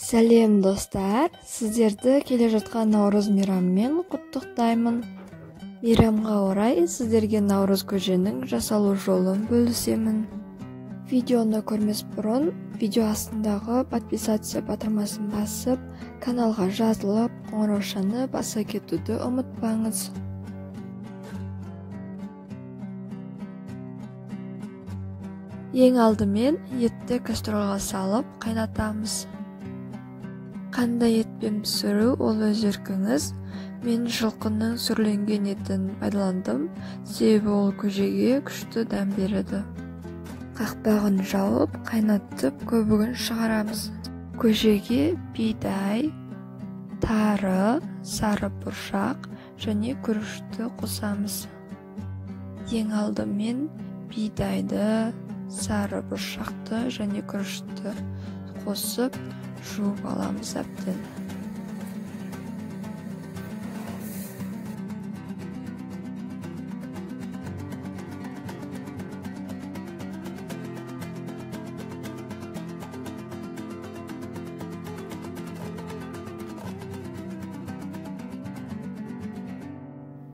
Сәлем достар, сіздерді келе жатқан Наурыз мейрамымен құттықтаймын. Мейрамға орай сіздерге Наурыз көженің жасалу жолын бөлісемін. Видеоны көрмес бұрын, видео астындағы подписация батырмасын басып, каналға жазылып, қоңыраушаны баса кетуді ұмытпаңыз. Ең алдымен етті кастролға салып қайнатамыз. Қандай етпен пісіру ол өз еркіңіз. Мен жылқының сүрленген етін пайдаландым, себебі ол көжеге күшті дәм береді. Қақпағын жауып, қайнатып, көбігін шығарамыз. Көжеге бидай, тары, сары бұршақ және күрішті қосамыз. Ең алдымен бидайды, сары бұршақты және күрішті қосып, жуып аламыз әбден.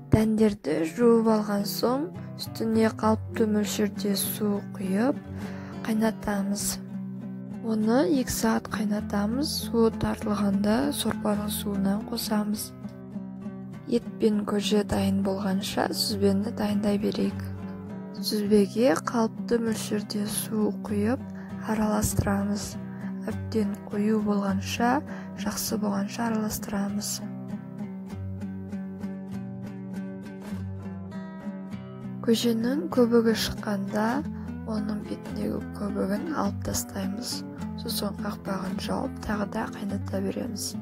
Дәндерді жуып алған соң, үстіне қалыпты мөлшерде су құйып, қайнатамыз. Оны 2 сағат қайнатамыз, суы тартылғанда сорпаның суынан қосамыз. Ет пен көже дайын болғанша сүзбені дайындай берейік. Сүзбеге қалыпты мөлшерде су құйып, араластырамыз. Әбден қою болғанша, жақсы болғанша араластырамыз. Көженің көбігі шыққанда, оның бетіндегі көбігін алып тастаймыз. Сосын қақпағын жауып, тағы да қайната береміз.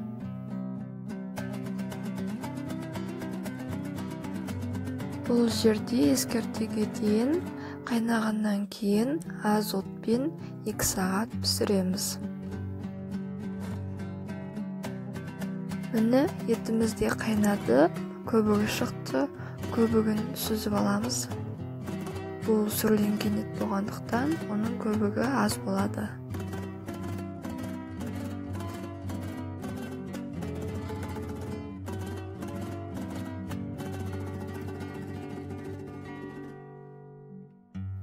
Бұл жерде ескерте кетейін, қайнағаннан кейін аз отпен 2 сағат пісіреміз. Міне етіміз де қайнады, көбігі шықты, көбігін сүзіп аламыз. Бұл сүрленген ет болғандықтан, оның көбігі аз болады.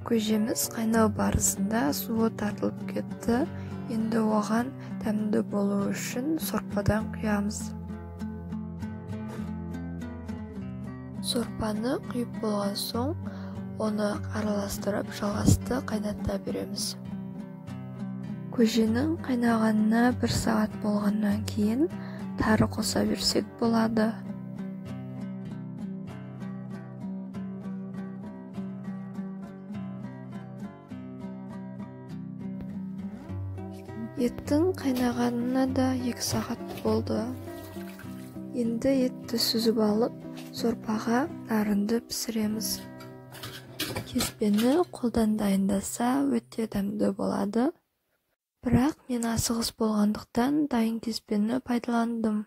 Көжеміз қайнау барысында суы тартылып кетті. Енді оған дәмді болу үшін сорпадан құямыз. Сорпаны құйып болған соң, оны араластырып жалғасты қайната береміз. Көженің қайнағанына 1 сағат болғаннан кейін тары қоса берсек болады. Еттің қайнағанына да 2 сағат болды. Енді етті сүзіп алып, сорпаға нарынды пісіреміз. Кеспені қолдан дайындаса өте дәмді болады. Бірақ мен асығыс болғандықтан дайын кеспені пайдаландым.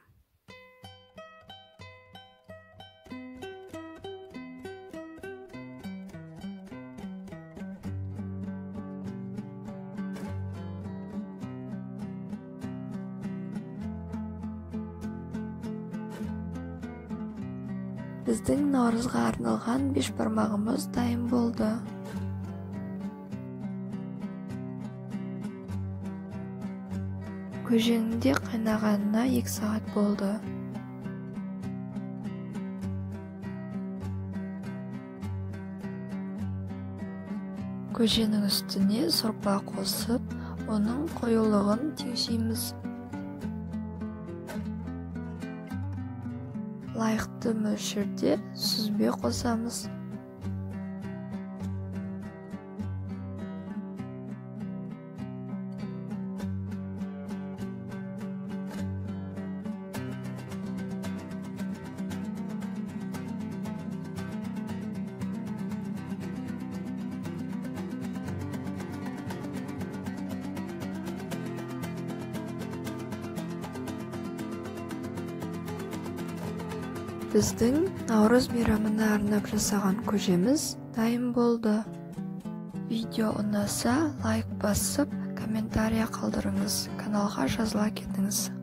Біздің Наурызға арналған бешбармағымыз дайын болды. Көженің де қайнағанына 2 сағат болды. Көженің үстіне сорпа қосып, оның қоюлығын теңшейміз. Лайықты мөлшерде сүзбе қосамыз. Біздің Наурыз мейрамына арнап жасаған көжеміз дайын болды. Видео ұнаса лайк басып, комментария қалдырыңыз, каналға жазыла кетіңіз.